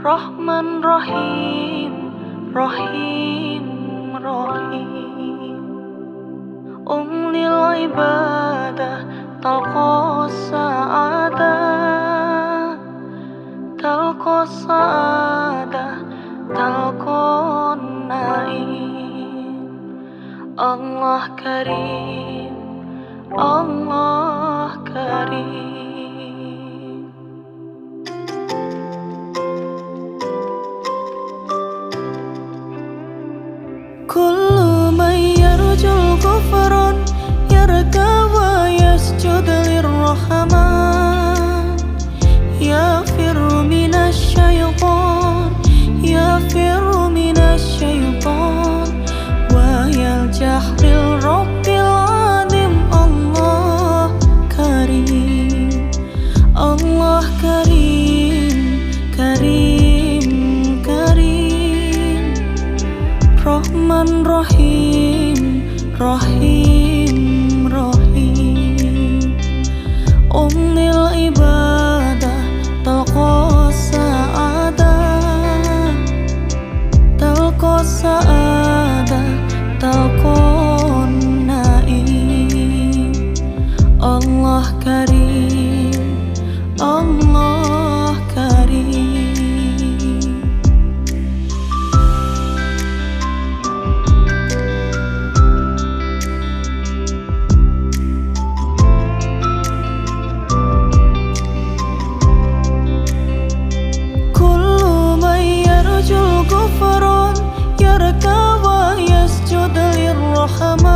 Rahman Rahim, Rahim Rahim. Lil ibadah talqa sa'adah, talqa sa'adah, talqa naim. Allah Karim, Allah Karim. Kullu man yarjul kufran yarka wa yasjud lirrahman, yafirru minasy syaitan, yafirru minasy syaitan, wa yaljah lil rabbil azim. Allah Karim, Allah Karim, Karim, Karim. Rahman Rahim, Rahim, Rahim. Lil ibadah talqa sa'adah, talqa sa'adah, talqa naim. Allah Karim, Allah Karim. Kufran yarka wa yasjud lirrahman,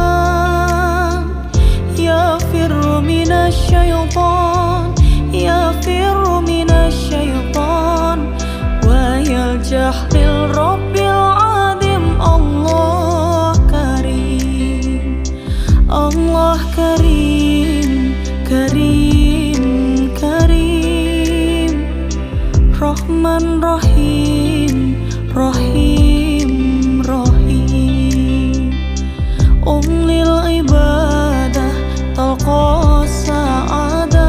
yafirru minasy syaitan, yafirru minasy syaitan, wa yaljah lil rabbil azim. Allah Karim, Allah Karim, Karim, Karim. Rahman Rahim, Rahim, Rahim. Lil ibadah talqa sa'adah,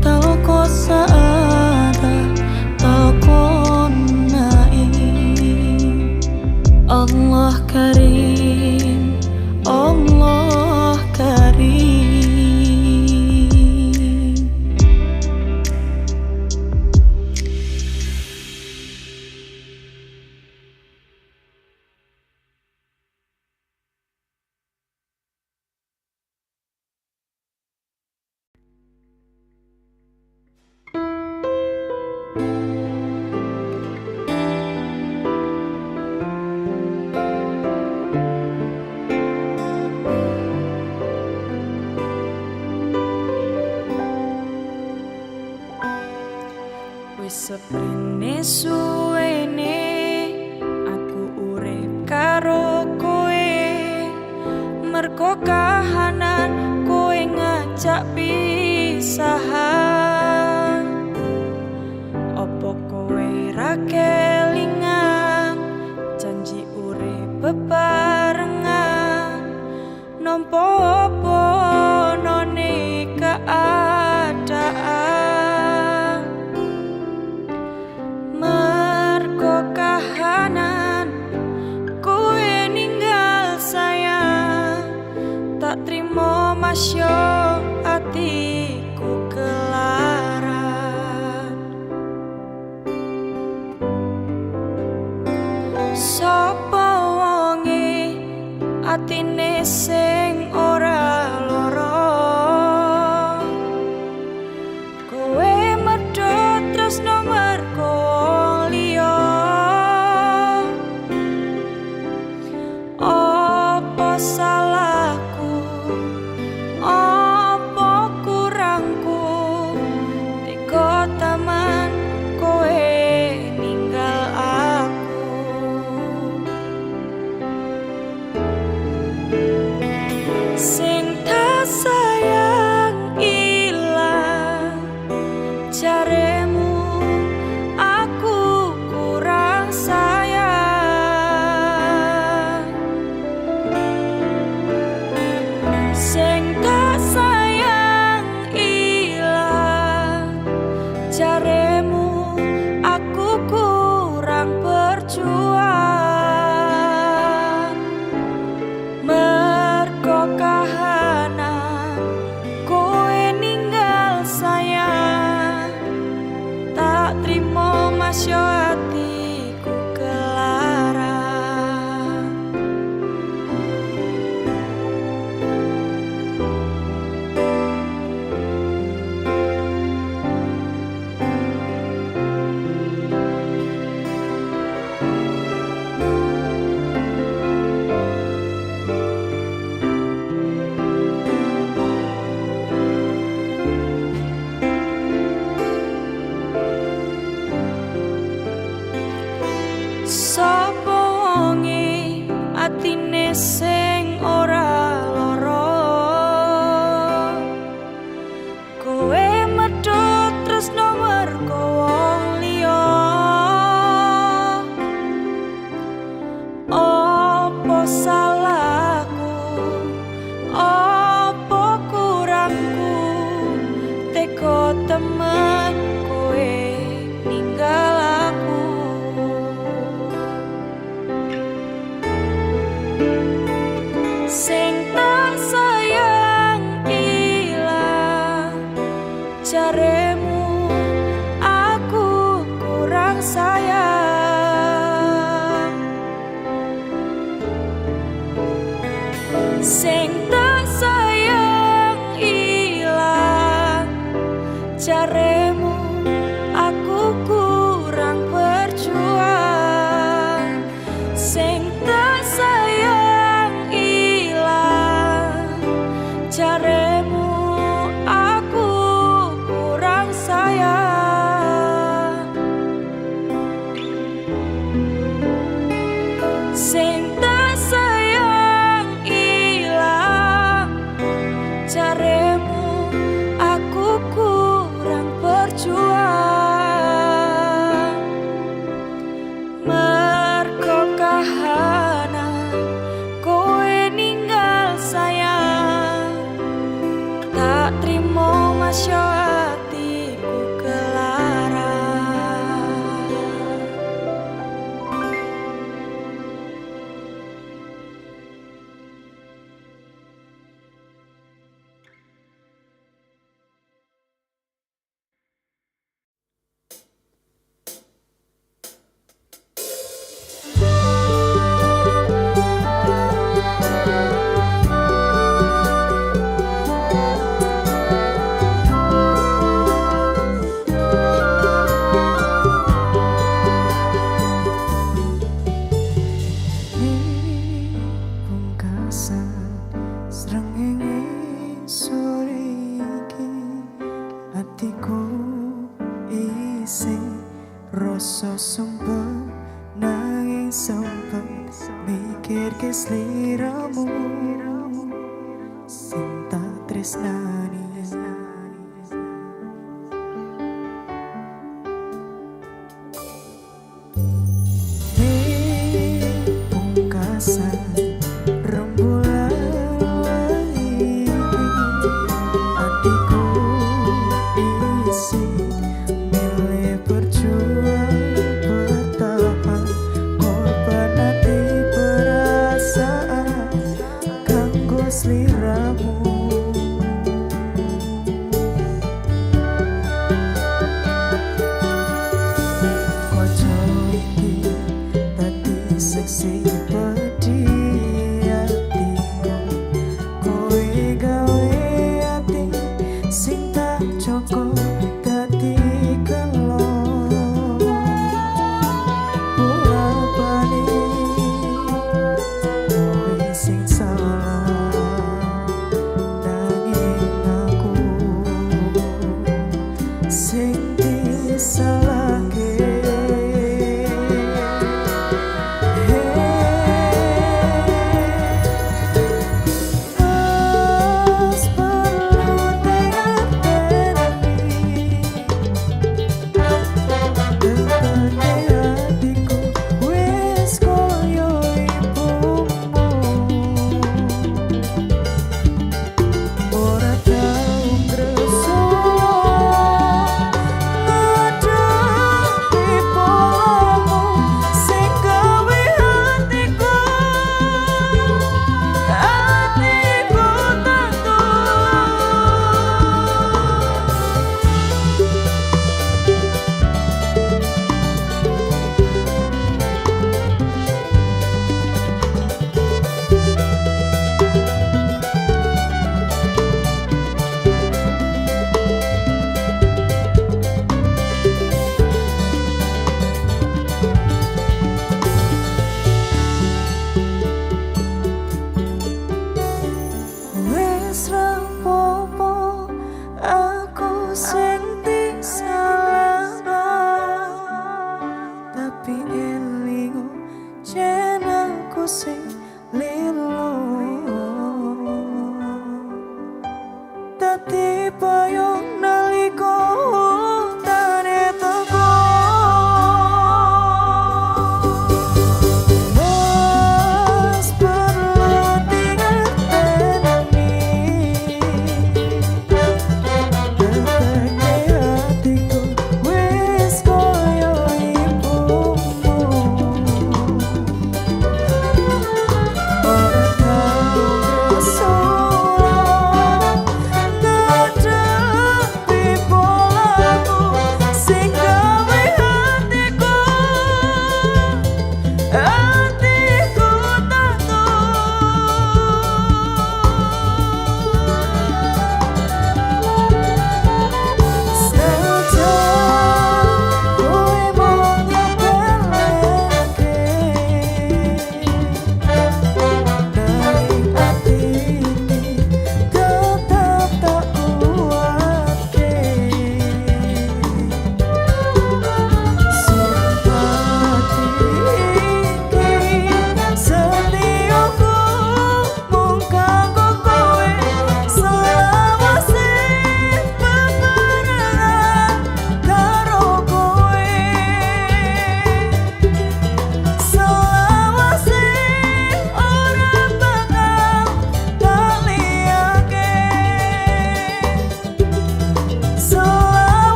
talqa sa'adah, talqa naim. Allah Karim, Allah Karim. Seprene suwene aku urip karo kowe, merko kahanan kowe ngajak pisahan. Opo kowe ra kelingan janji urip bebarengan, nompo opo none keadaan. Tak trimo masyo atiku kelaran, sapa wonge atine sing ora lara. Kowe medhot tresno merko liya, apa salahku, apa kurangku, tega taman kowe ninggal aku. sing tak sayang ilang. Jaremu aku kurang sayang, sing tak sayang ilang. Jaremu aku kurang berjuang, sing tak sayang ilang. Jaremu aku kurang sayang, sing tak sayang ilang. Jaremu aku kurang berjuang. Merko kahanan kowe ninggal sayang, tak trimo masya hatiku kelarang. Pungkasan srengenge sore iki, hatiku isih rasa sumpah nanging sempet mikir ke sliramu sing tak tresnani. Pungkasan rembulan iki, hatiku isi milih berjuang bertahan, korban hati perasaan kanggo sliramu.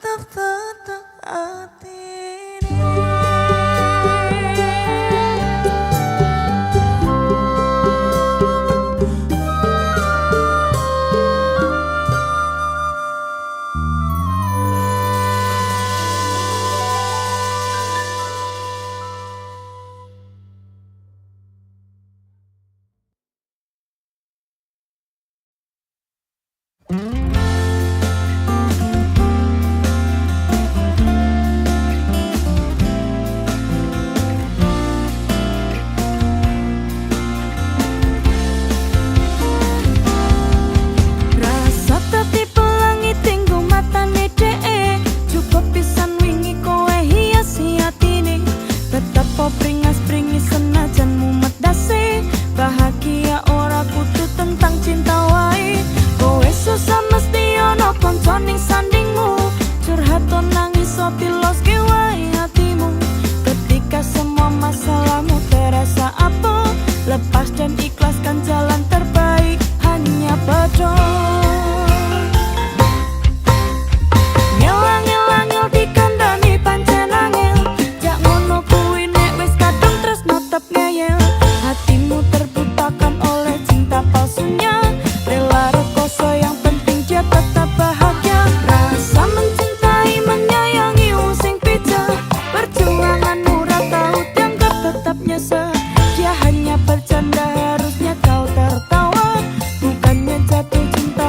tetep atine. Rasa teti pelangi tinggu matane dhek, cukup pisan wingi kowe hiasi atine. Tetep po bringas-bringis senajan mumet dase, bahagia ora kudu tentang cinta wae. Kowe susah mesti ono kanca ning sandingmu, curhat nangis so tiloske wae hatimu. Ketika semua masalahmu terasa apa, lepas dan ikhlaskan jalan terbaik hanya bedol. Ngelang-ngelangil dikandani pancen angel, jak ngono kuwi nek wis kadung tresno tetep ngeyel. Hatimu terbutakan oleh cinta palsunya, rela rekoso yang penting dia tetap bahagia. Rasa mencintai menyayangi sing bijak, perjuangan murah tahu dianggap tetap nyesel. Dia hanya bercanda harusnya kau tertawa, bukannya jatuh cinta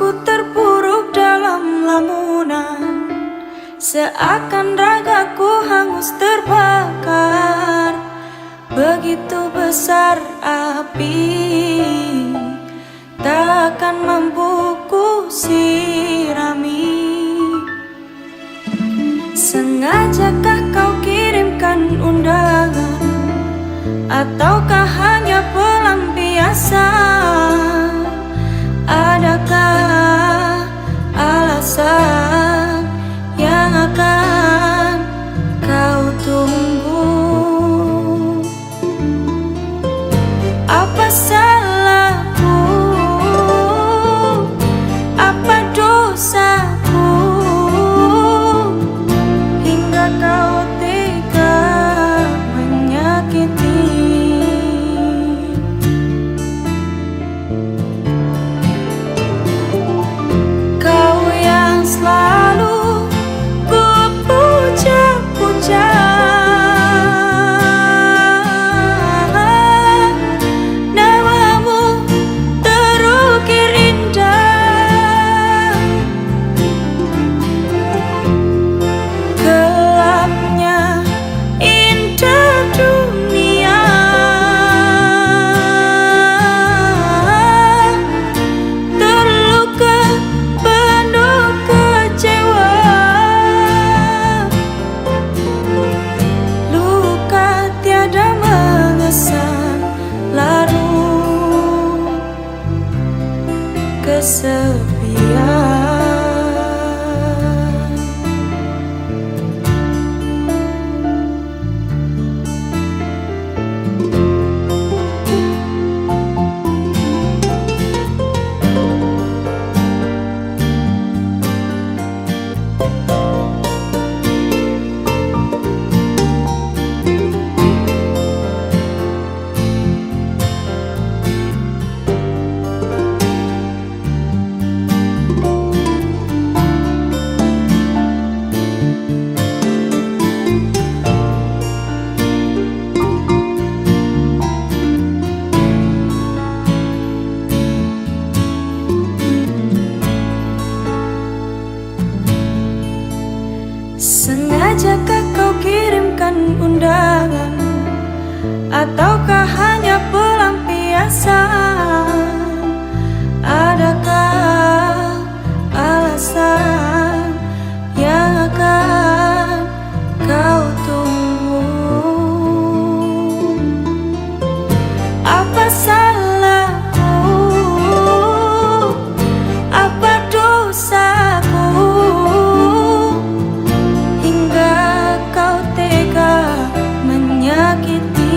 Ku terpuruk dalam lamunan, seakan ragaku hangus terbakar. Begitu besar api, takkan mampu ku sirami. Sengajakah kau kirimkan undangan, ataukah hanya pelampiasan? Adakah alasan yang akan kau tunggu? Apa salahku? Apa dosaku? Hingga kau tega menyakiti. Kau yang selalu ku puja-puja, namamu terukir indah. Gelapnya indah dunia, terluka penuh kecewa. Luka tiada mengesan, larut kesepian. Sengajakah kau kirimkan undangan, ataukah hanya pelampiasan? Adakah alasan yang akan kau tunggu? Apa salahku? Apa dosaku? Hingga kau tega menyakiti.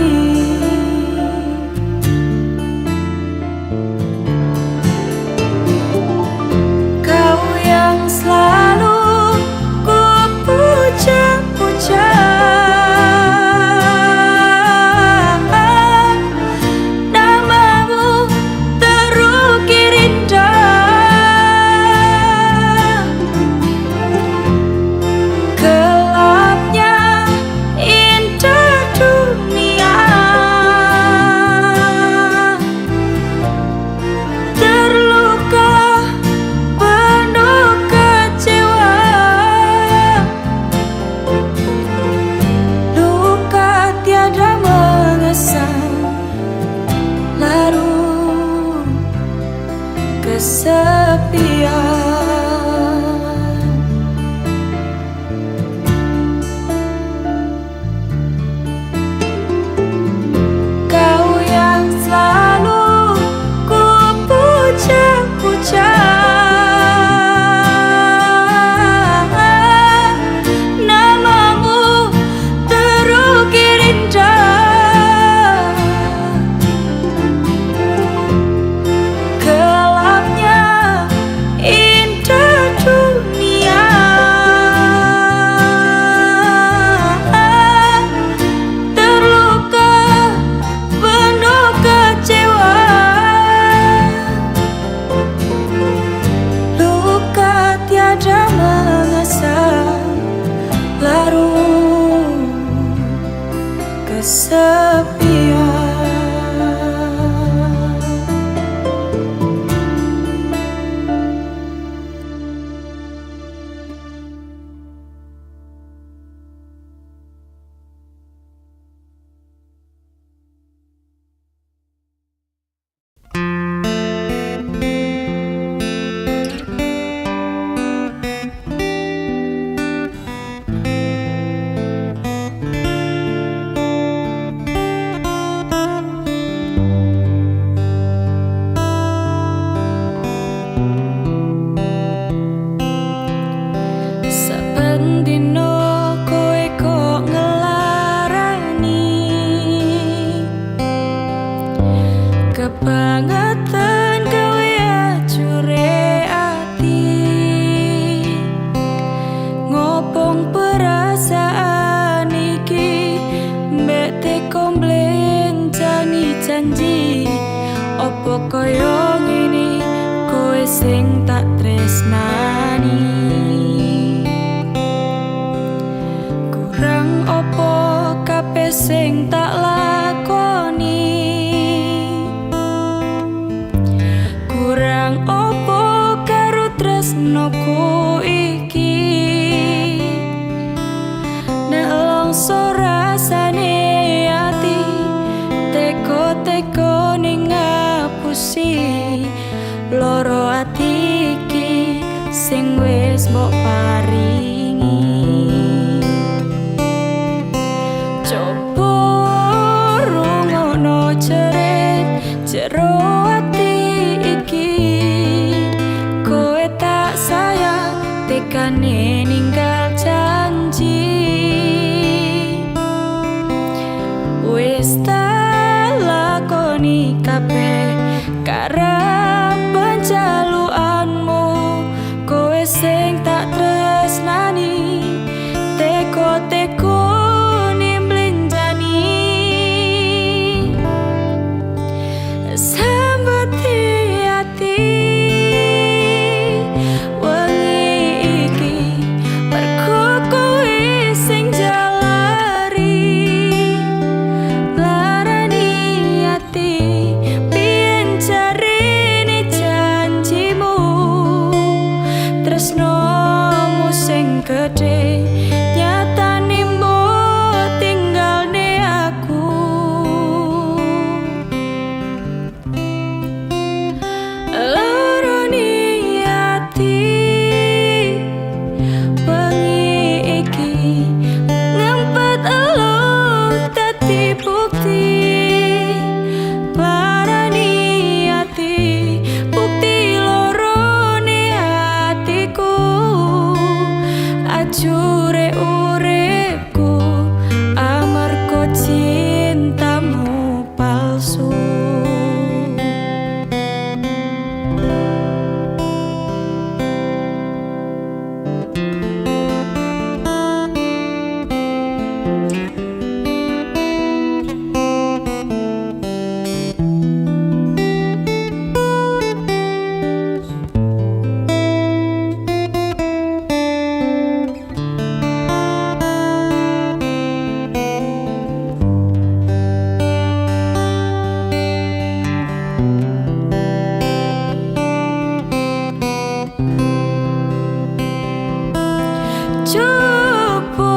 kebangetan kowe acure ati, ngopong perasaan iki mbek teko mblencani janji. Opo koyo ngene kowe sing tak tresnani, kurang opo kabeh sing tak lakoni, kurang opo karo tresnoku iki. Nek longso rasane ati teko-teko ning ngapusi loro ati iki sing wis mbok paringi. Coba rungokno jerit jero ati iki, kowe tak sayang tekane ninggal janji. Wis tak lakoni kabeh karapan jaluanmu, kowe sing tak tresnani teko-teko nimblenjani. Sambati ati wengi iki mergo kowe sing jalari, larani ati biyen jarene janjimu, tresnomu sing gedhe nyatane mbok tinggalne aku. Larani ati wengi iki ngempet elo dadi bukti, larani ati bukti lorone atiku, ajure uripku amarga cintamu palsu. Coba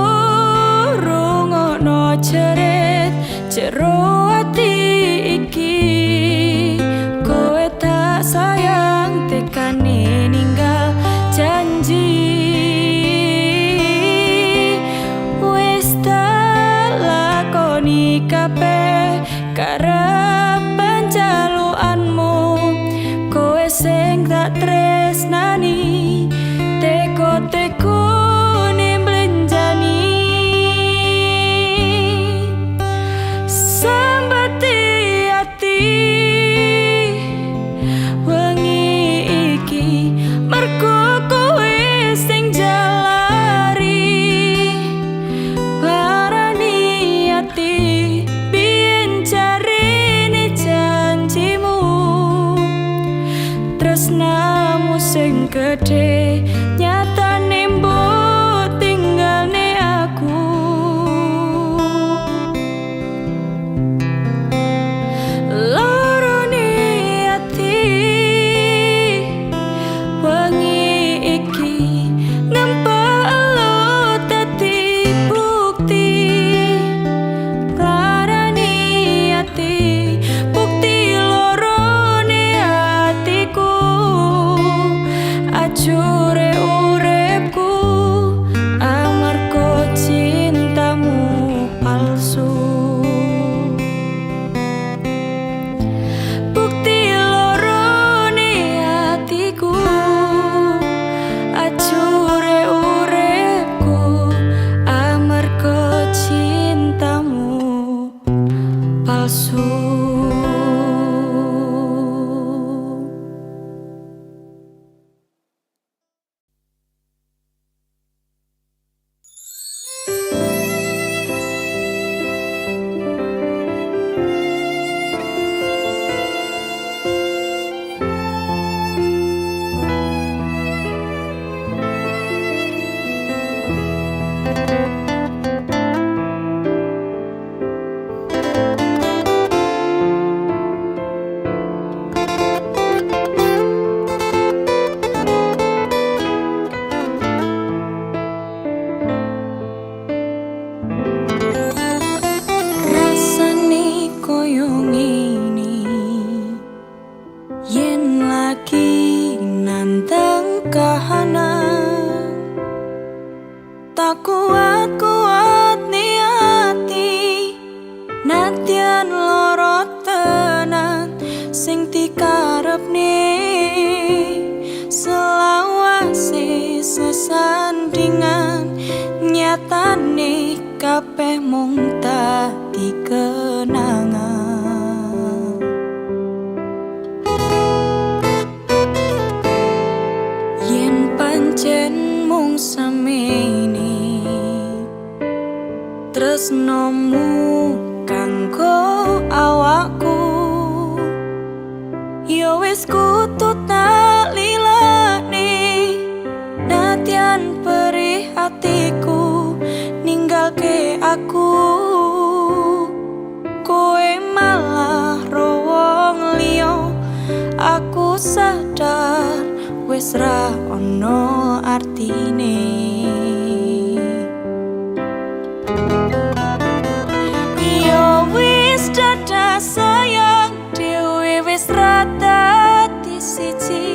rungokno jerit jero ati iki, kowe tak sayang tekane ninggal janji. Wis tak lakoni kabeh karapan jaluanmu, kowe sing tak tresnani teko-teko nimblenjani. Sambati ati wengi iki mergo kowe sing jalari, larani ati biyen jarene janjimu, tresnamu sing gedhe nyatane mbok tinggalne aku. Lorone ati wengi iki ngempet elo dadi bukti, larani ati bukti lorone atiku, ajure ini yen lagi nantang kahanan tak kuat niati nadyan loro tenan sing dikarepne selawase sesandingan nyatane kabeh mung dadi kenangan yen pancen mung semene tresnomu kanggo awakku yo wis kudu tak lilane nadyan perih hatiku ninggalke aku koe malah rowong liya aku sadar wis ra ono artine yo wis dadah sayang dhewe wis ra dadi siji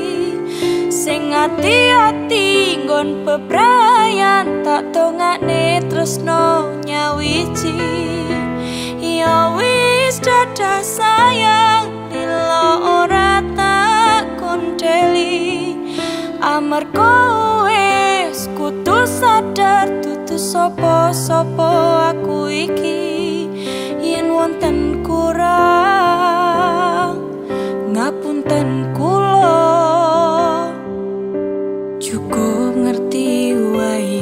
sing ati-ati nggon bebrayan tak dongakne tresno nyawiji ya wis dadah sayang lilo ora tak konteli amarga wis kudu sadar dudu sapa-sapa aku iki yen wonten kurang ngapunten kula cukup ngerti wae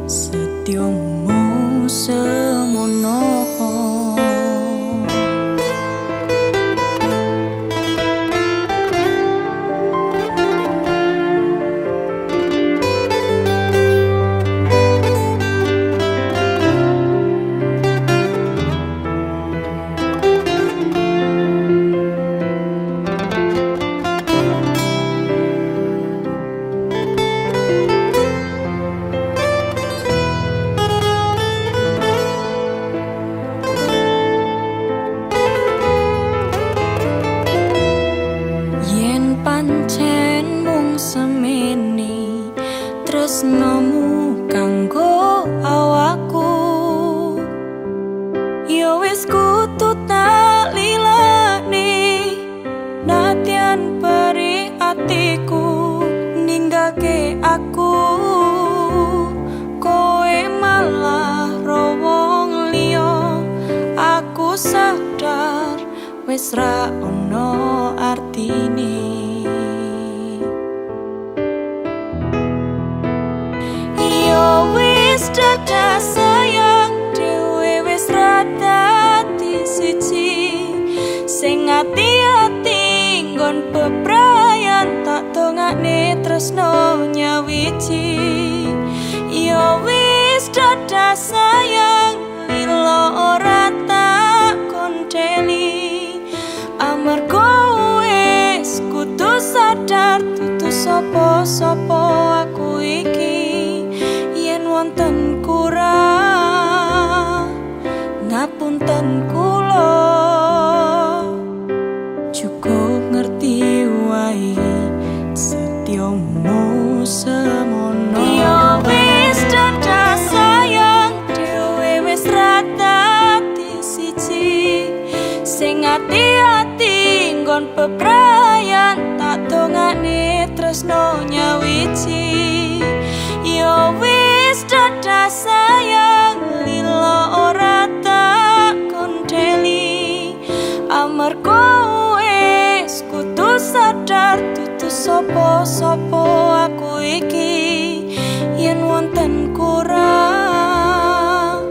setyomu semono pancen mung semene tresnomu kanggo awakku yo wis kudu tak lilane nadyan perih atiku ninggalke aku koe malah rowong liya aku sadar wis ra ono artine dadah sayang dhewe wis ra dadi siji sing ati-ati nggon bebrayan tak dongakne tresno nyawiji ya wis dadah sayang lilo ora tak konteli amarga wis kudu sadar dudu sapa-sapa aku iki wonten kurang ngapunten kula cukup ngerti wae setyomu semono ya wis dadah sayang dhewe wis ra dadi siji sing ati-ati nggon bebrayan tak dongakne tresno nyawiji ya dadah sayang lilo ora tak konteli amarga wis kudu sadar dudu sapa-sapa aku iki yen wonten kurang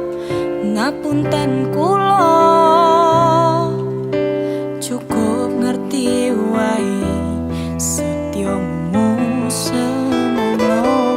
ngapunten kula cukup ngerti wae setyomu semono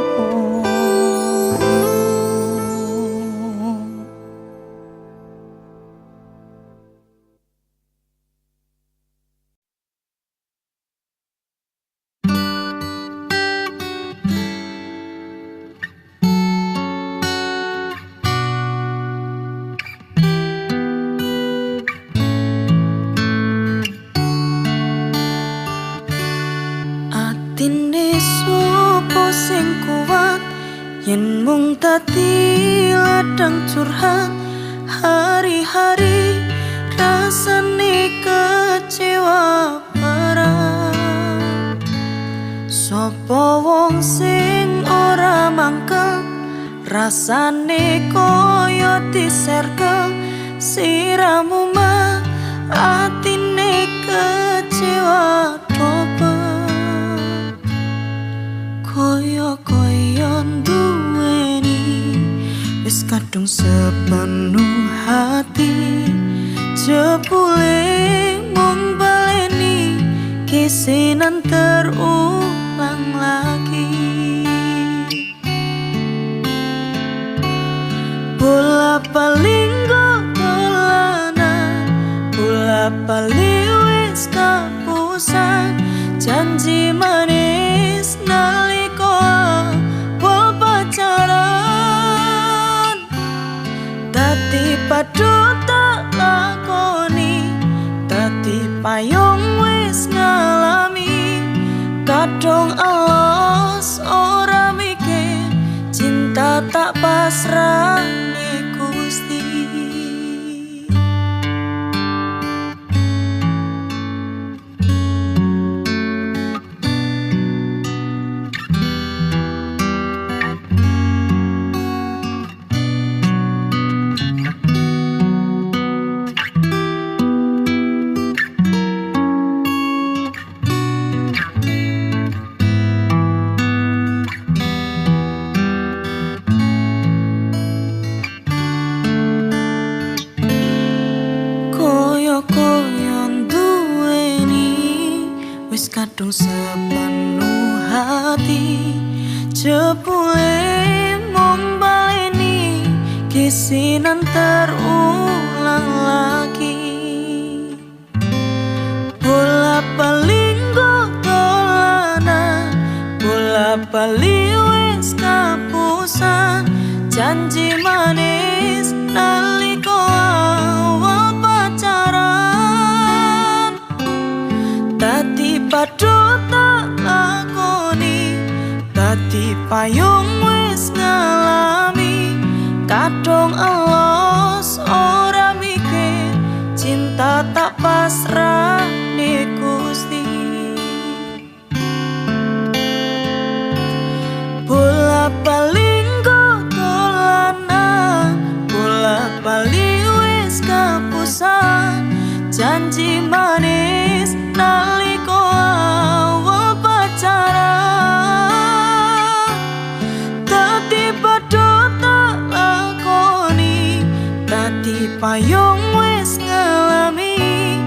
Yen mung dadi ladang curhat hari-hari rasane kecewa parah. Sopo wong sing ora mangkel rasane koyo diserkel siramu mah atine kecewa coba koyo duweni wis kadung sepenuh hati jebule mung baleni kisinan terulang lagi. Bola paling dolanan, bola paling wis kapusan, janji manis naliko awal pacaran. Dadi padha tak lakoni, dadi payung wis ngalami, kadung alas ora mikir, cinta tak pasrah. Kadung sepenuh hati jebule mung baleni kisinan terulang lagi. Bola paling dolanan, bola bali wis kapusan, janji manis naliko awal pacaran. Dadi padha tak lakoni, dadi payung wis ngalami, kadung alas ora mikir, cinta tak pasrah ning Gusti. Bola paling dolanan, bola bali wis kapusan, janji manis naliko awal pacaran. Dadi padha tak lakoni, dadi payung wis ngalami,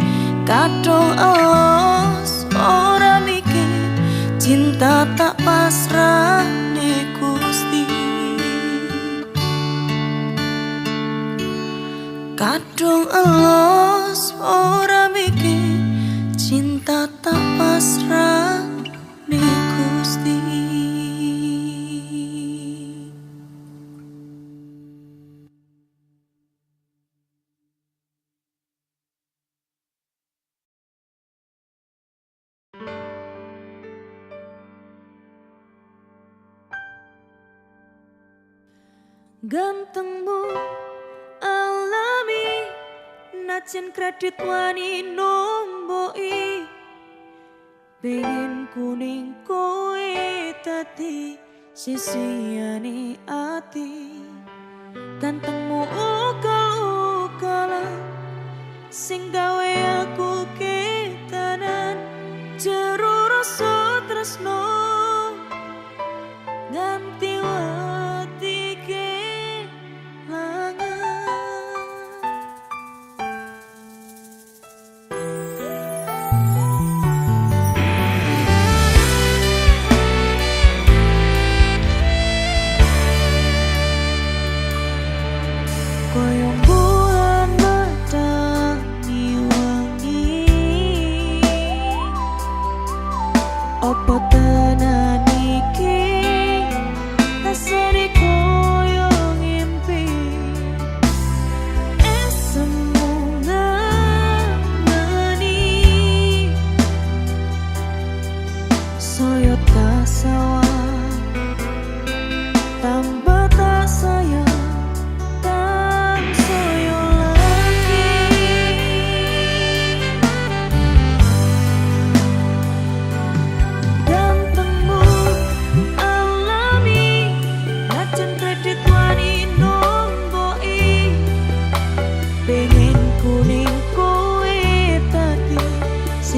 kadung alas ora mikir, cinta tak pasrah ning Gusti. Kadung alas ora mikir, cinta tak pasrah ning Gusti. Gantengmu alami, najan kredit wani nomboi, pengen kuning kowe dadi sisiane ati. Gantengmu ugal-ugalan sing gawe aku ketanan, jero rasa tresno nganti wati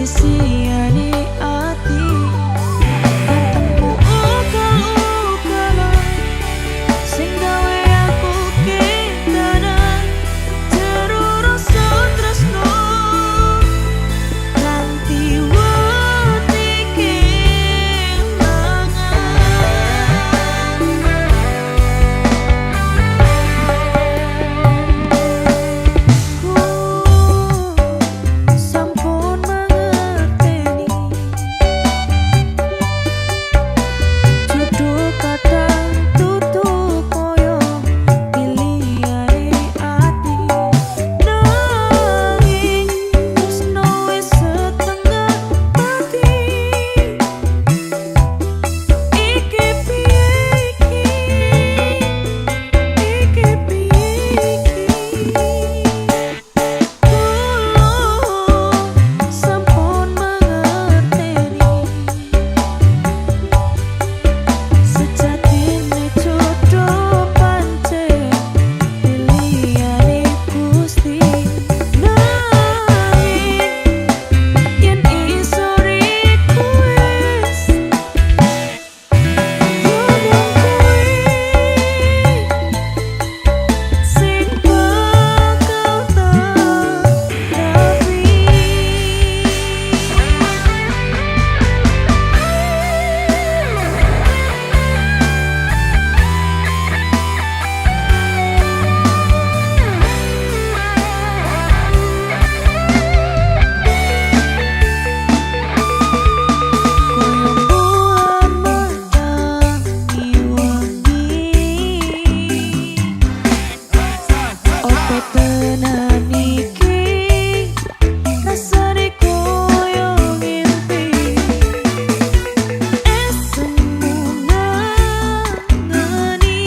sisiane ati ketemu ugal-ugalan sing gawe aku ketanan jero rasa tresno nganti wedi kelangan sampun mangerteni jodoh kadang tutu koyo pilihane ati nanging tresno wis setengah mati iki piye iki piye kula sampun mangerteni sejatine jodoh pancen pilihane Gusti nanging yen iso request ngomong kuwi sing bakal tapi koyo bulan medangi wengi opo tenan iki rasane koyo ngimpi esemu ngani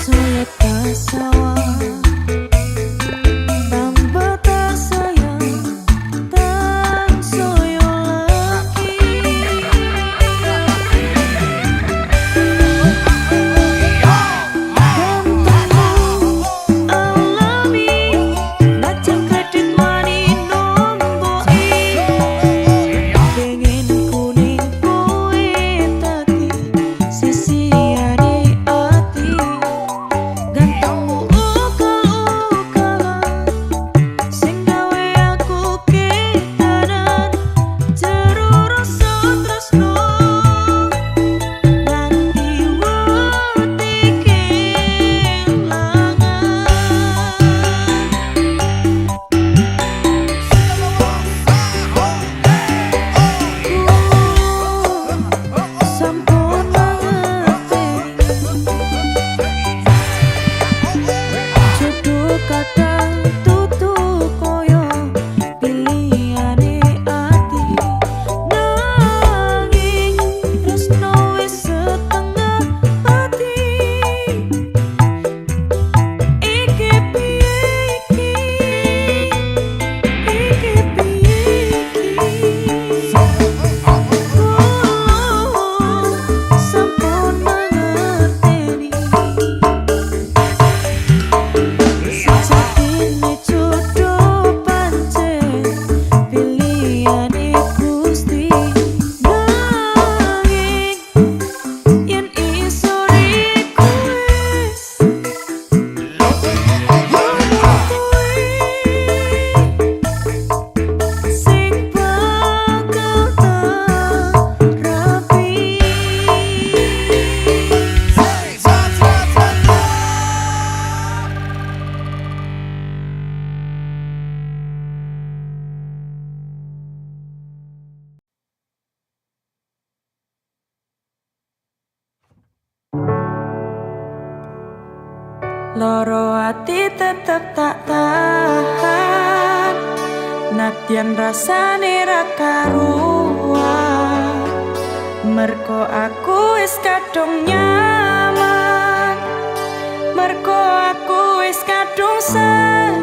saya tasawar tambah tak sayang tak soyo lagi gantengmu alami najan kredit mani nomboi pengen kuning kowe tadi sisiane ati gantengmu ugal-ugalan sing gawe aku ketanan jero rasa tresno nganti wedi kelangan sampun mangerteni jodoh kadang tutu koyo pilihane ati nanging tresno wis setengah mati iki piye iki piye sampun mangerteni sejatine jodoh pancen pilihane Gusti nanging yen iso request ngomong kuwi sing bakal rapi loro ati tetep tak tahan nadyan rasane ra karuan merko aku wis kadung nyaman merko aku wis kadung sayang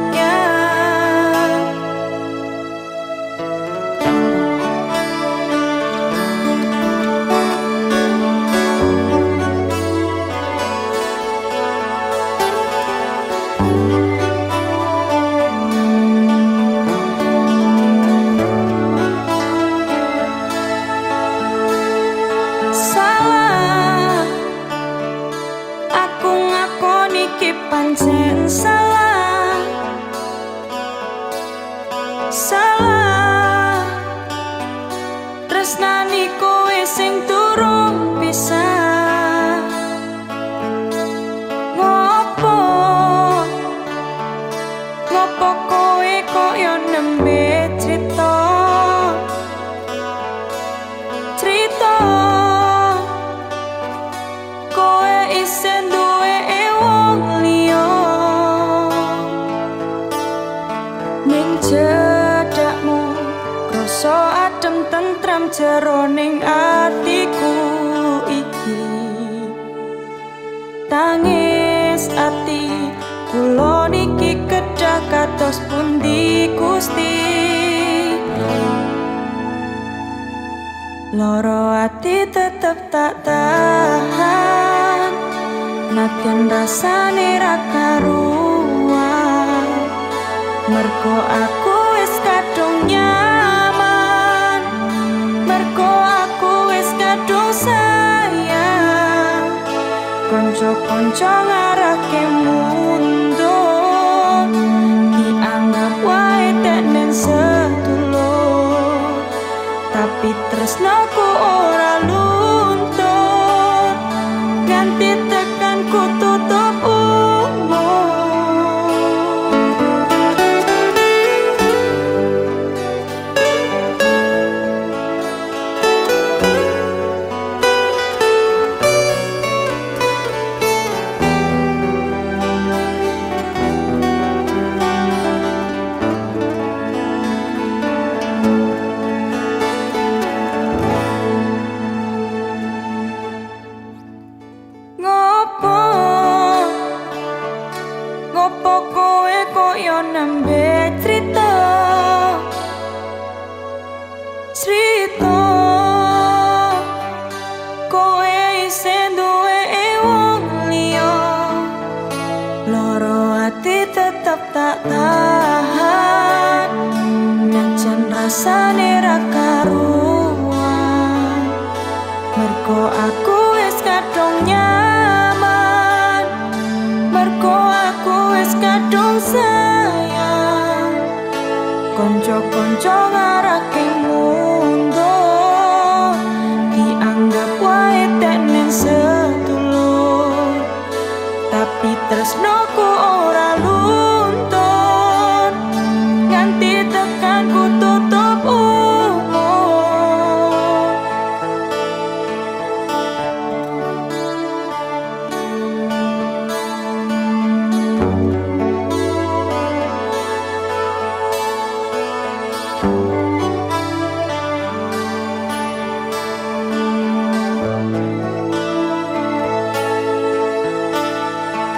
salah tresnani kowe sing durung bisa. Ngopo kowe koyo nembe cerita kowe isen duwe wong liya ning cedhakmu rasa adem tentram jeroning atiku iki. Tangis ati kula niki kedah kados pundi Gusti. Loro ati tetep tak tahan, nadyan rasane ra karuan. Mergo aku wis kadung nyaman, mergo aku wis kadung sayang. Konco-konco ngarahke mundur, dianggap wae tenen sedulur. Tapi tresnaku ora luntur, ganti tekanku tutup umur. Ngopo kowe koyo nembe cerita kowe isen duwe wong liya. Loro ati tetep tak tahan, najan rasane ra karuan. Mergo aku wis kadung nyaman, mergo aku wis kadung sayang. Konco-konco ngarahke mundur, dianggap wae tenen sedulur. Tapi tresnoku ora luntur, nganti tekanku tutup umur.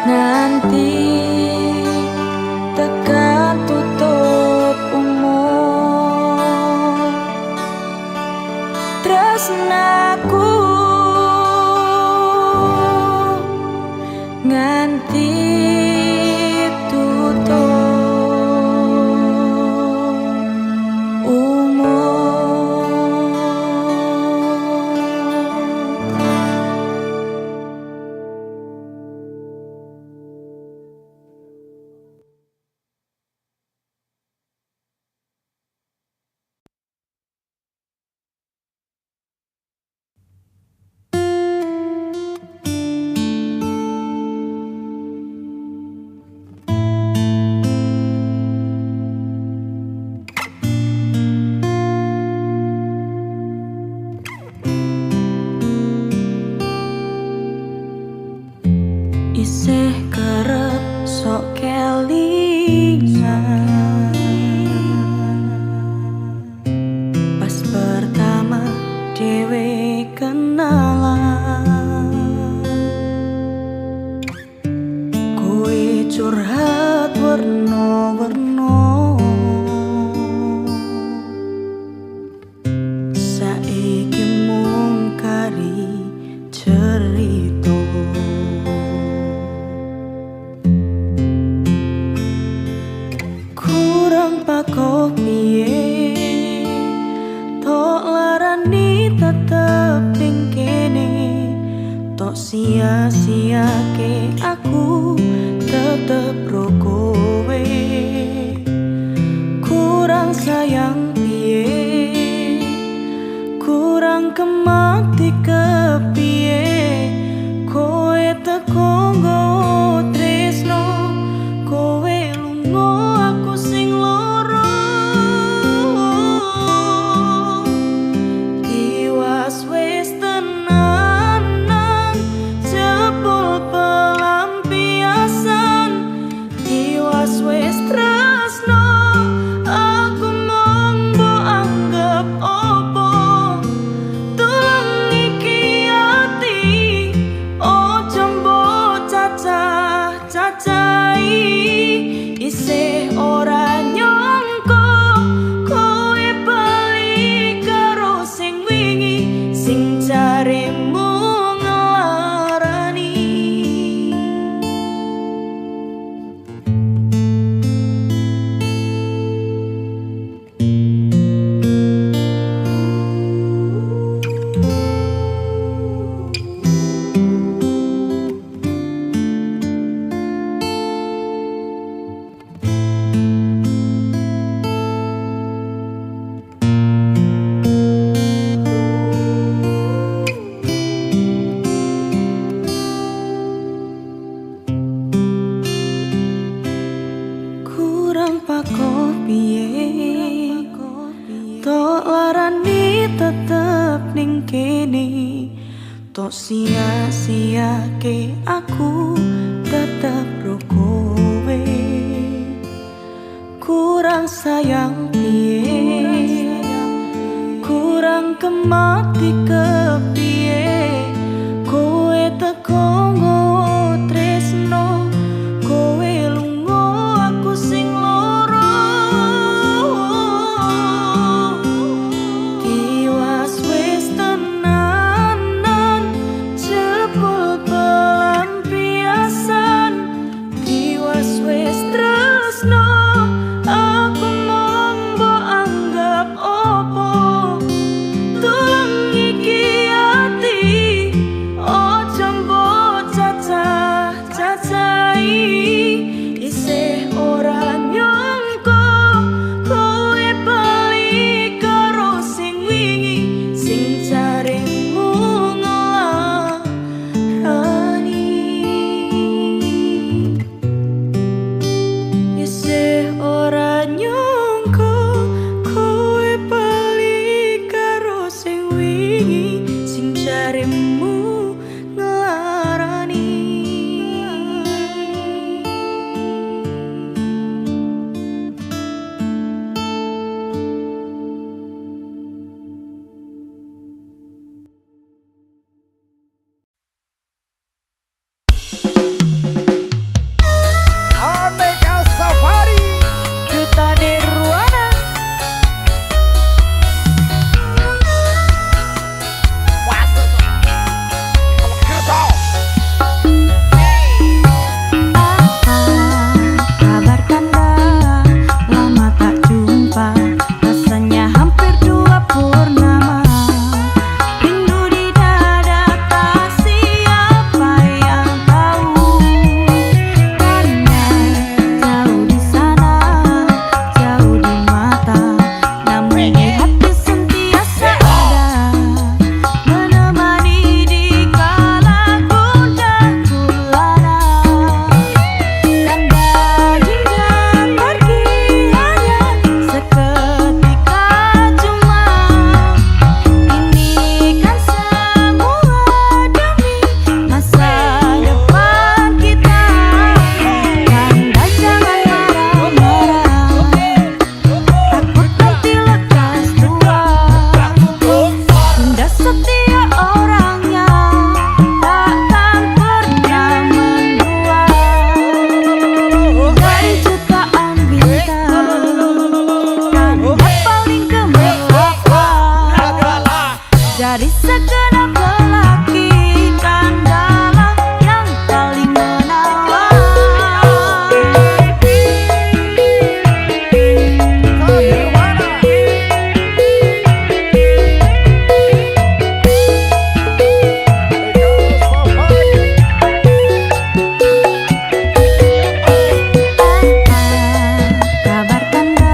Nanti tekan tutup umur, tresnaku nganti tutup umur. Isih kerep sok kelingan pas pertama dhewe kenalan. Kowe curhat werna-werna, saiki mung kari cerita. Kok piye tok larani tetep ning kene, tok sia-siake aku tetep ro kowe. Kurang kurang sayang piye, kurang kemati kepiye, kowe teko nggawa tresno, kowe lunga aku sing loro. Tiwas wis tenanan jebul pelampiasan, tiwas wis tresno aku mung mbok anggap opo. Tulung iki ati ojo mbok cacah-cacahi, isih ora nyangka kowe bali karo sing wingi sing jaremu ngelarani. Kurang pako piye, tok larani tetep ning kene, tok sia-siake aku tetep ro kowe. Kurang sayang piye, kurang kemati kepiye, kowe teko nggawa tresno, kowe lunga aku sing loro. Tiwas wis tenanan jebul pelampiasan, tiwas wis tresno aku mung mbok anggap opo. Tulung iki ati ojo mbok cacah-cacahi, isih ora nyangka kowe bali karo sing wingi sing jaremu ngelarani. Isih ora nyangka kowe bali karo sing wingi sing jaremu ngelarani. Aneka Safari Duta Nirwana Kerto Kabar tanda lama tak jumpa, rasanya hampir 2 purnama. Rindu di dada tak siapa yang tahu, karena jauh di sana, jauh di mata, namun di hati sentiasa ada, menemani di kala gundah gulana. Tanda hingga pergi hanya seketika cuma, ini kan semua demi masa depan kita. Tanda jangan marah-marah, takut nanti lekas tua. Tunda setia orangnya takkan pernah mendua. Dari jutaan bintang, tanda paling gemerlap. Dari segenap lelaki, tandalah yang paling menawan. Nirwana Kabar tanda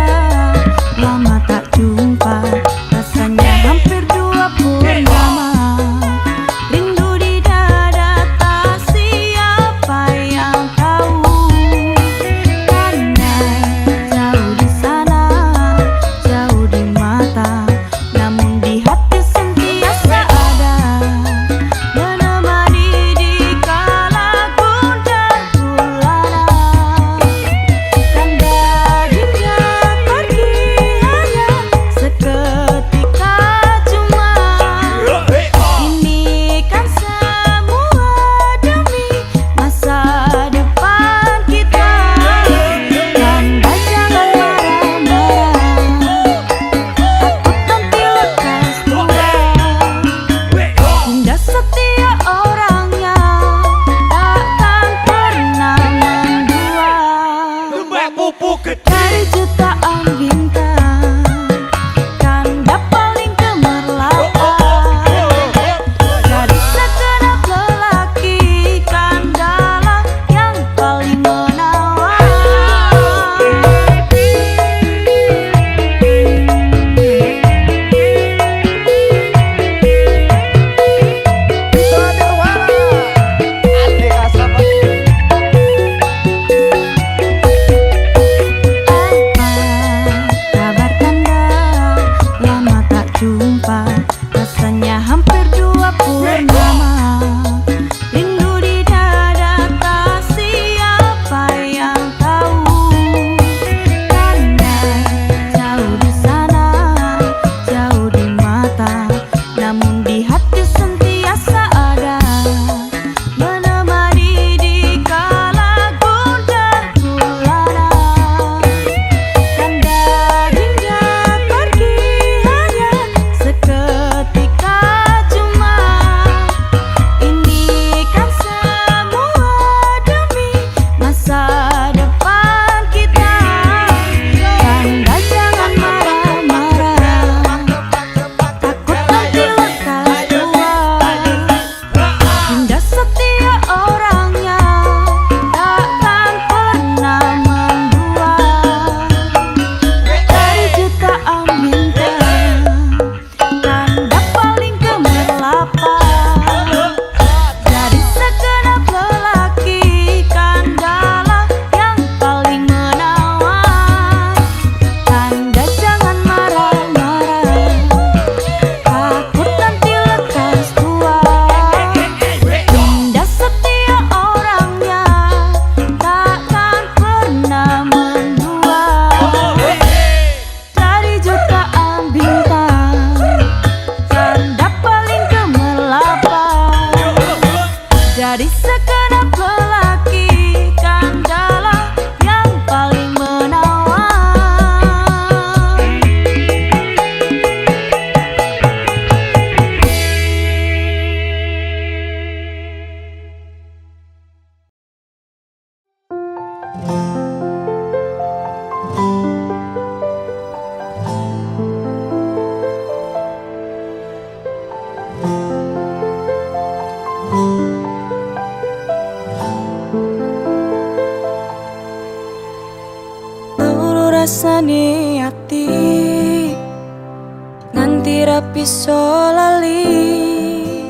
ora bisa lali.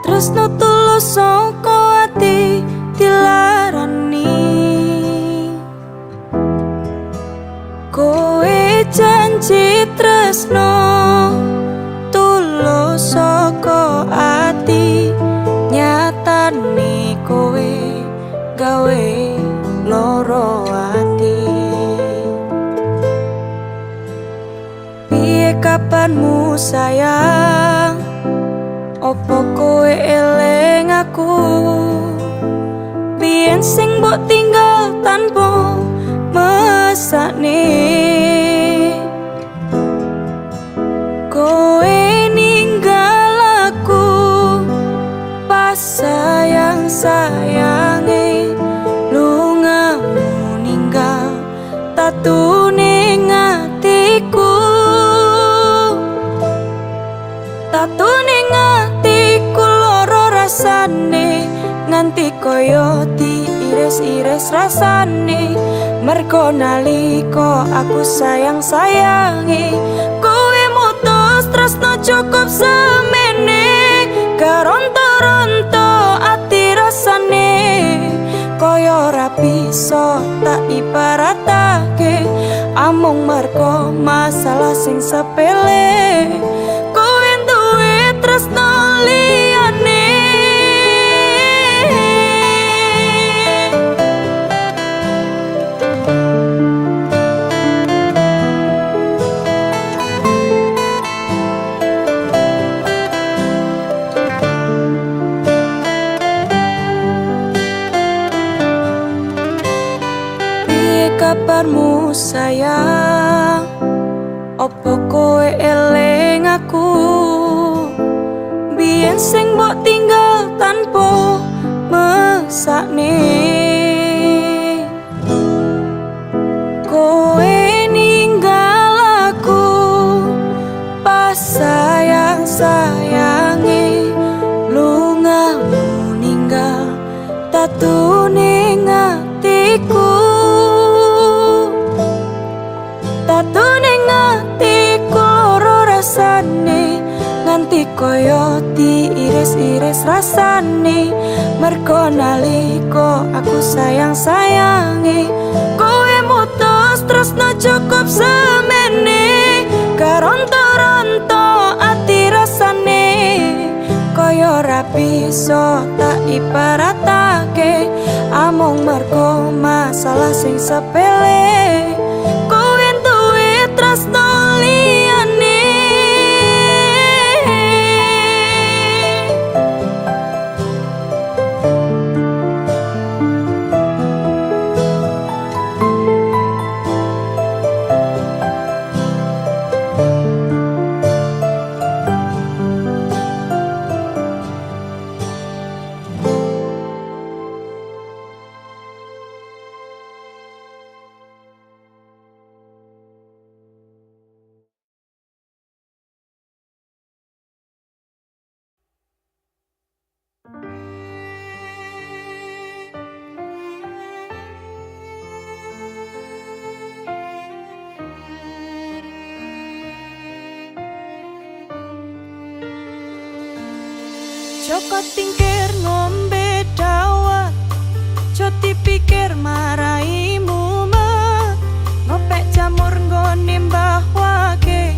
Tresno tulus saka ati dilarani. Kowe janji tresno tulus saka ati, nyatane kowe gawe loro ati. Piye kapanmu sayang, opo kowe eling aku? Biyen sing mbok tinggal tanpa mesakne, kowe ninggal aku pas sayang-sayange. Lungamu ninggal tatu ning atiku, tatu ning atiku loro rasane, nganti koyo diiris-iris rasane. Mergo nalika aku sayang-sayange, kowe mutus tresno cukup semene. Garonto-ronto ati rasane, koyo ora bisa tak ibaratake. Amung mergo masalah sing sepele, kowe duwe tresno liyane. Kabarmu sayang, opo kowe eling aku? Biyen sing mbok tinggal tanpa mesakne, kowe ninggal aku pas sayang-sayange. Lungamu ninggal tatu ning atiku, tatu ning atiku loro rasane, nganti koyo diiris-iris rasane. Mergo nalika aku sayang-sayange, kowe mutus tresno cukup semene. Garonto-ronto ati rasane, koyo ora bisa tak ibaratake. Amung mergo masalah sing sepele, kowe duwe tresno liyane. Joko tingkir ngombe dawet, jo dipikir marai mumet. Ngopek jamur nggone mbah wage,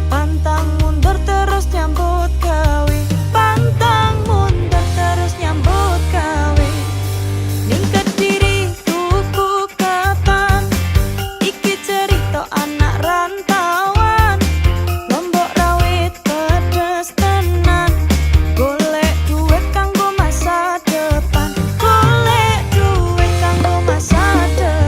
pantang mundur terus nyambut gawe. Pantang mundur terus nyambut gawe. Ning Kediri tuku kapan, iki cerita anak rantauan. Lombok rawit pedes tenan, golek duit kanggo masa depan, golek duit kanggo masa depan.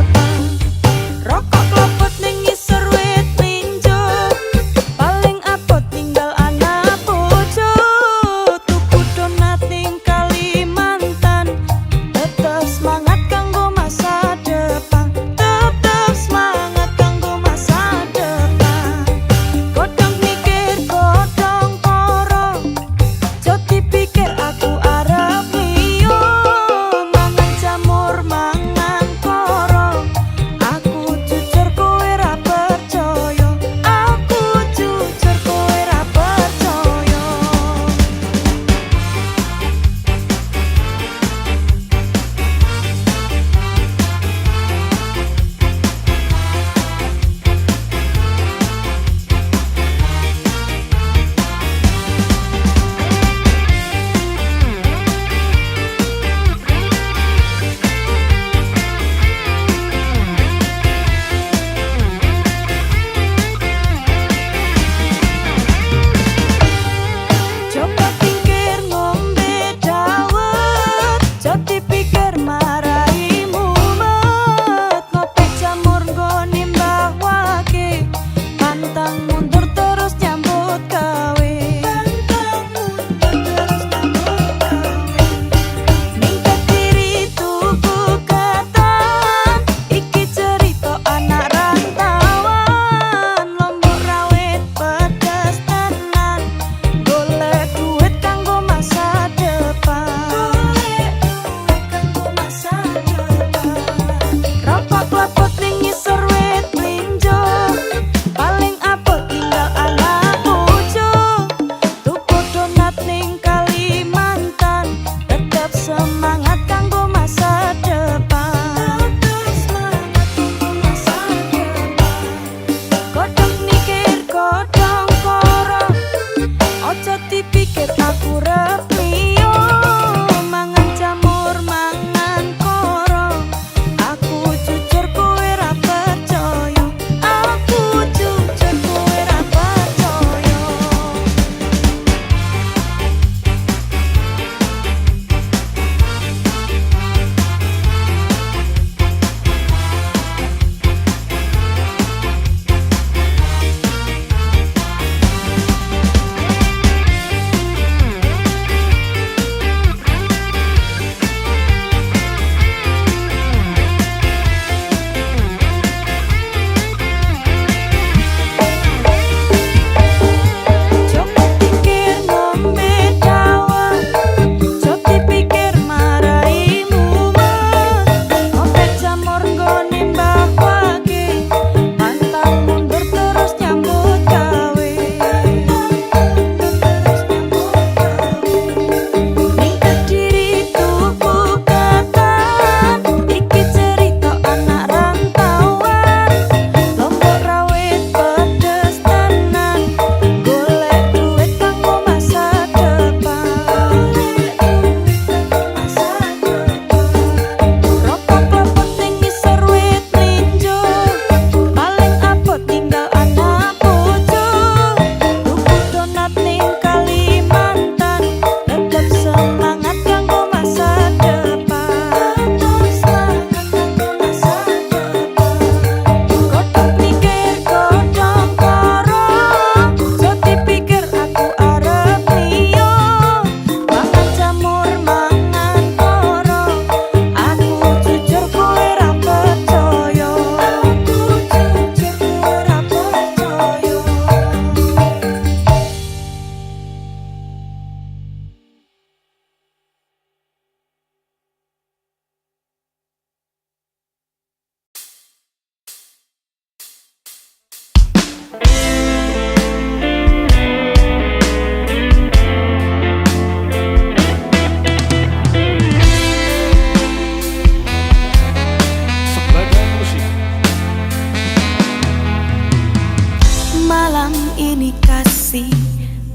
Malam ini kasih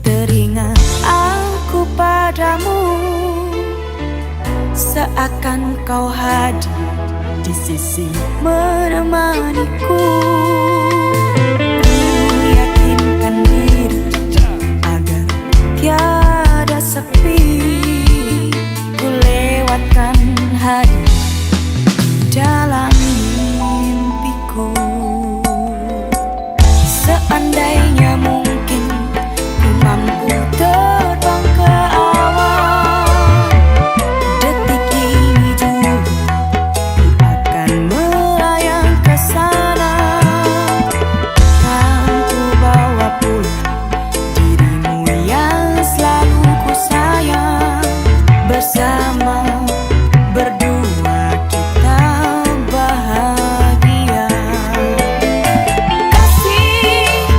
teringat aku padamu, seakan kau hadir di sisi menemaniku. Ku yakinkan diri agar tiada sepi, ku lewatkan hari dalam mimpiku. Seandainya mungkin ku mampu terbang ke awan, detik ini juga ku akan melayang ke sana. Kan ku bawa pulang dirimu yang selalu ku sayang. Bersama berdua kita bahagia. Kasih,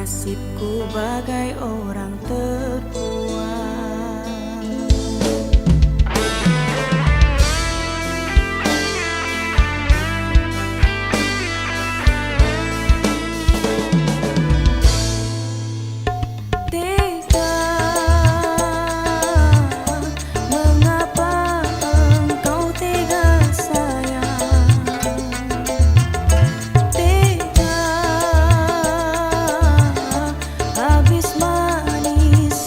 Nasibku bagai orang terkuat. Tega, mengapa engkau tega sayang? Tega, habis manis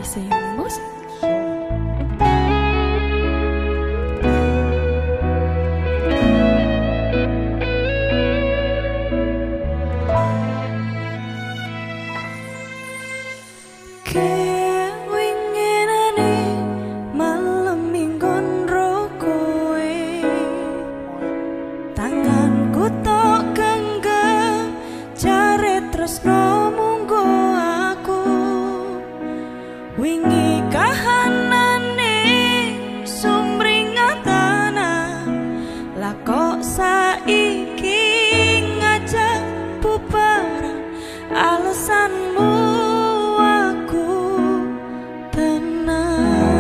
Isi musik. Tanganku tok genggam jare tresno munggo aku wingi kahanane sumringatan lah kok saiki ngajak bubaran alasanmu aku tenang.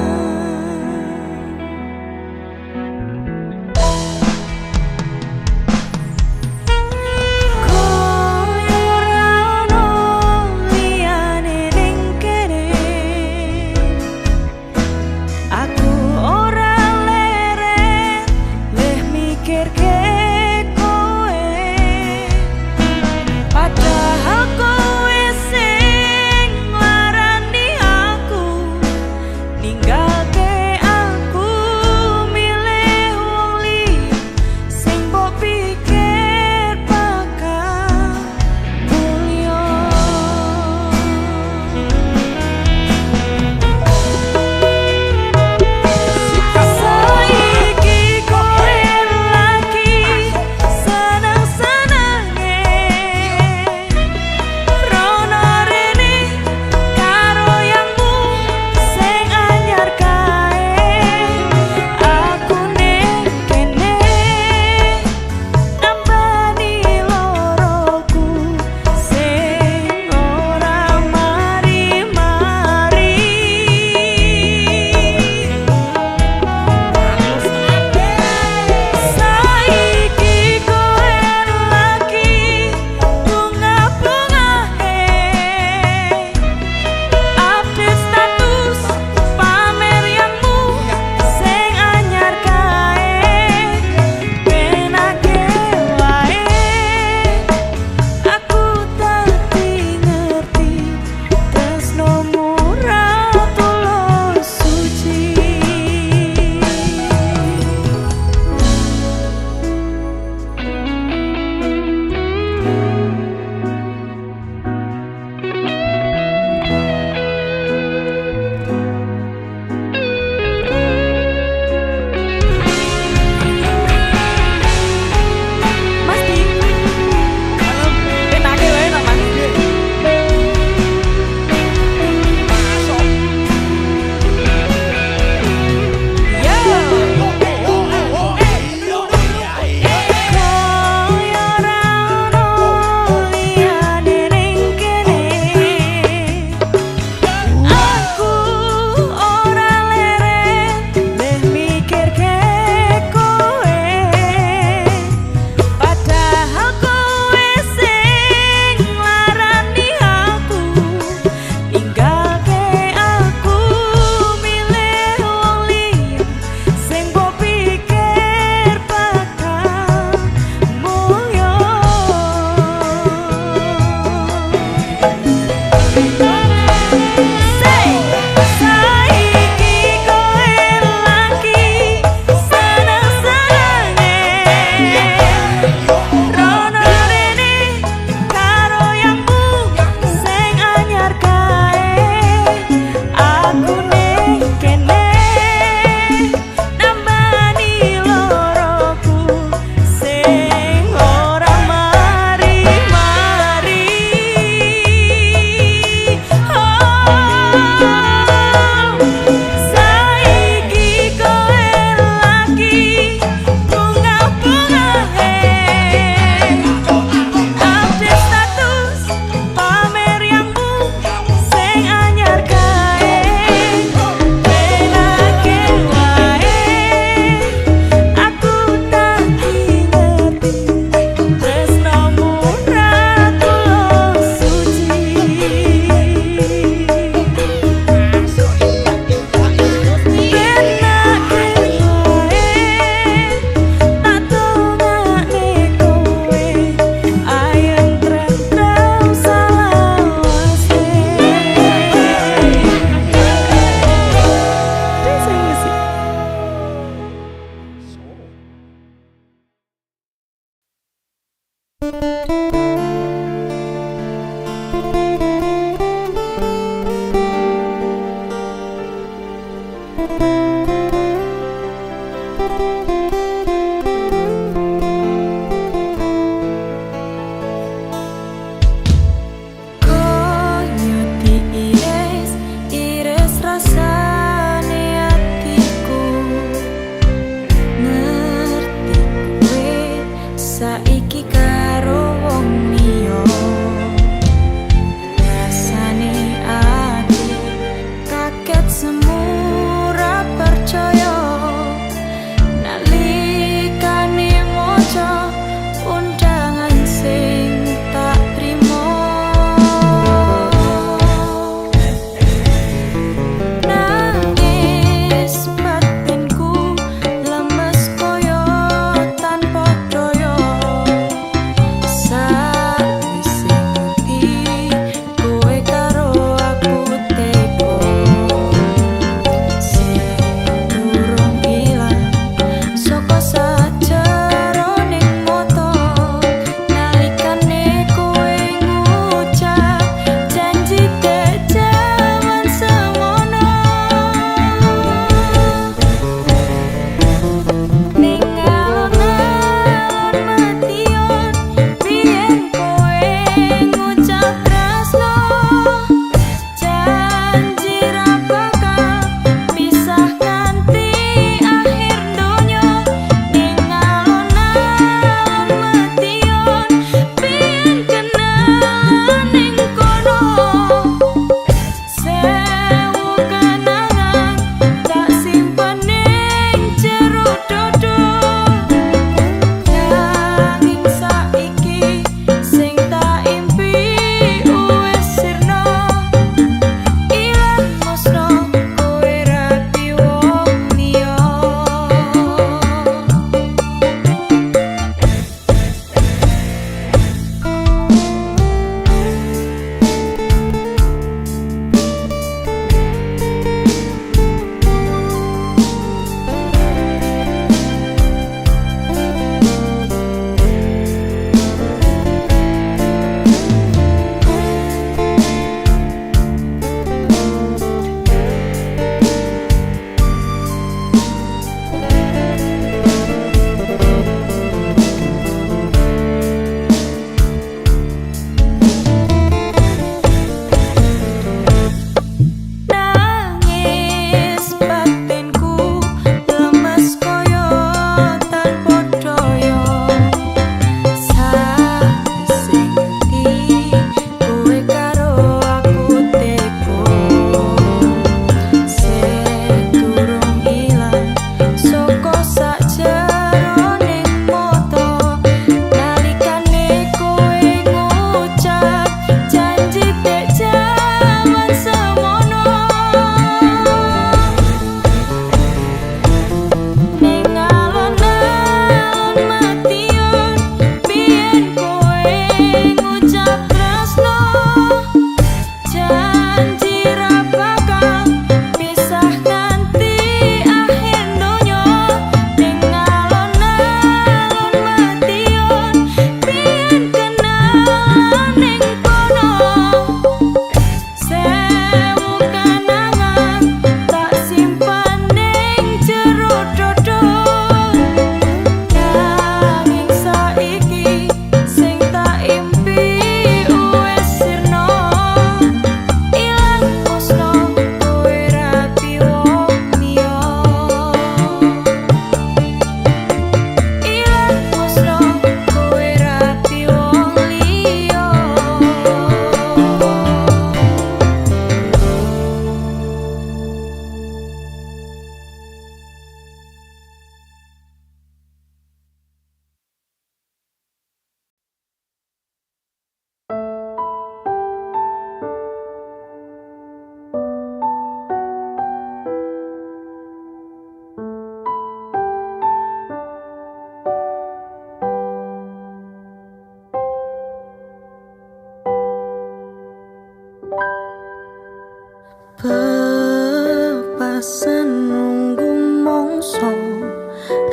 Bebasan nunggu mongso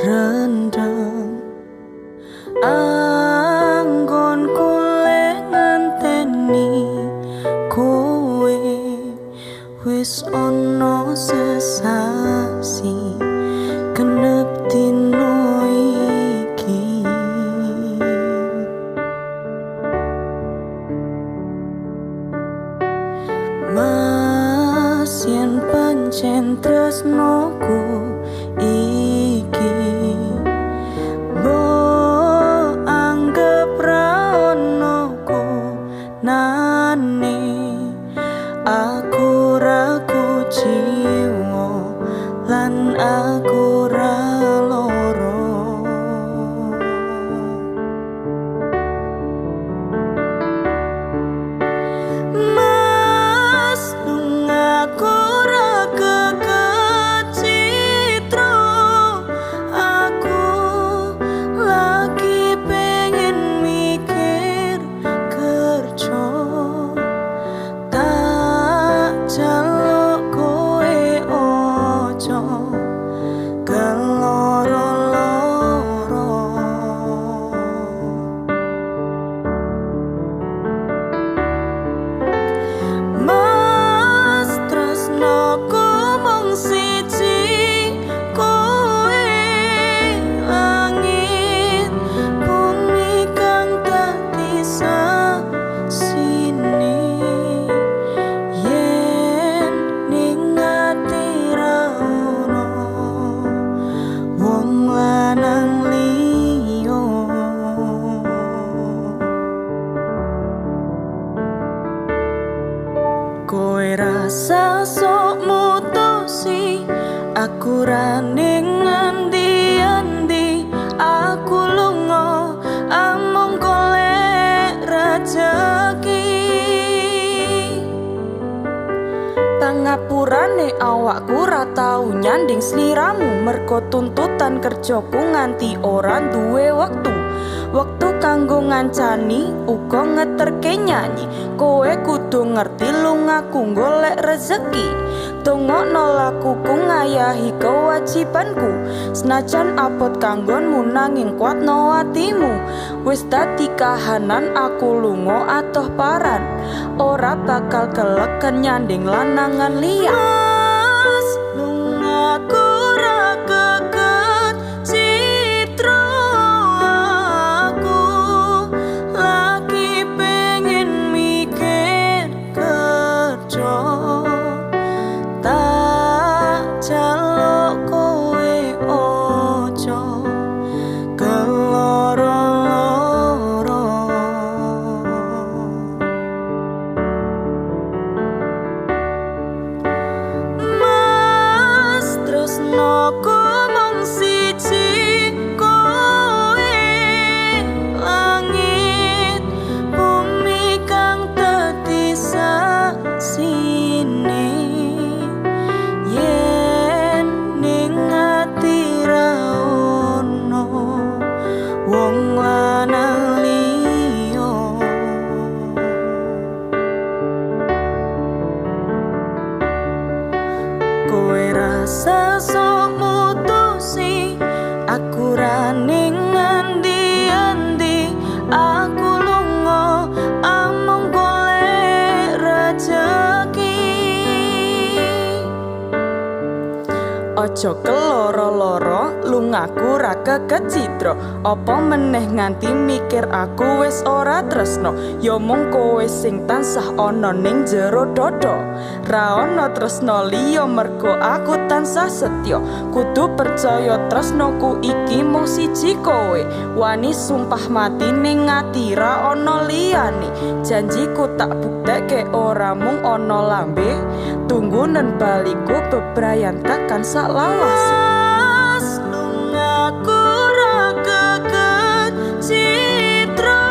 rendeng anggo pancen tresnoku iki mbok anggap ra ono gunane aku ra kuciwa lan aku ra loro Mas lungaku ra kekecitro aku lagi pengen mikir kerja tak jaluk kowe ojo keloro-loro Mas tresnoku mung siji kowe langit bumi kang dadi sasine yen ning ati ra ono wong lanang liya kowe rasa sok mutusi aku ra ning endi-endi aku lunga amung golek rejeki pangapurane awakku ra tau nyanding sliramu mergo tuntutan kerjaku nganti ora duwe wektu kanggo ngancani uga ngeterke nyanyi kowe kudu ngerti lungaku golek rezeki tungokno lakuku ngayahi kewajibanku senajan abot kanggonmu nanging kuatno atimu wis dadi kahanan aku lunga atoh paran ora bakal keleken nyanding lanangan liya Mas lungaku ra kekecitro aku lagi pengen mikir kerja tak jaluk kowe ojo keloro-loro Mas tresnoku mung siji kowe langit bumi kang dadi sasine yen ning ati ra ono wong lanang liya kowe rasa sok mutusi aku ra ning endi-endi aku lunga amung golek rejeki ojo keloro-loro lungaku ra kekecitro apa meneh nganti mikir aku wis ora tresno ya mung kowe sing tansah ana ning jero dodo ra ono tresno liya mergo aku tansah setya kudu percaya tresnoku iki mung siji kowe wani sumpah mati ning ati ra ono liyane janjiku tak buktekke ora mung ono lambe tunggunen baliku bebrayan takkan sak lawas Mas lungaku ra kekecitro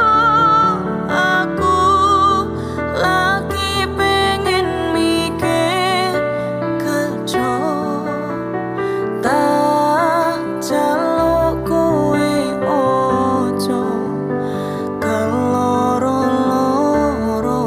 aku lagi pengen mikir kerja tak jaluk kowe ojo keloro-loro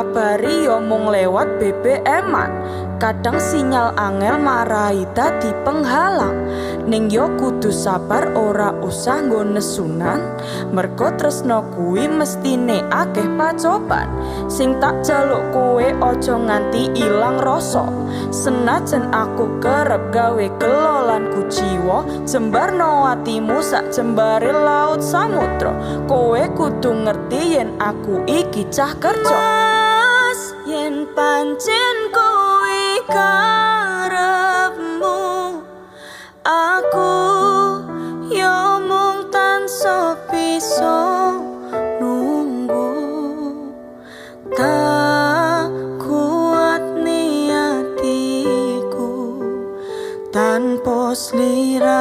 ngabari yo mung lewat BBM-an. Kadang sinyal angel marai dadi penghalang. Ning yo kudu sabar ora usah nggo nesunan. Mergo tresno kuwi mestine akeh pacoban. Sing tak jaluk kowe aja nganti ilang rasa. Senajan aku kerep gawe gelolanku jiwa, jembarno atimu sak jembare laut samudra. Kowe kudu ngerti yen aku iki cah kerja. Mas yen pancen kowe karepmu, aku yo mung tansah bisa nunggu. Tak kuat niatiku tanpa slira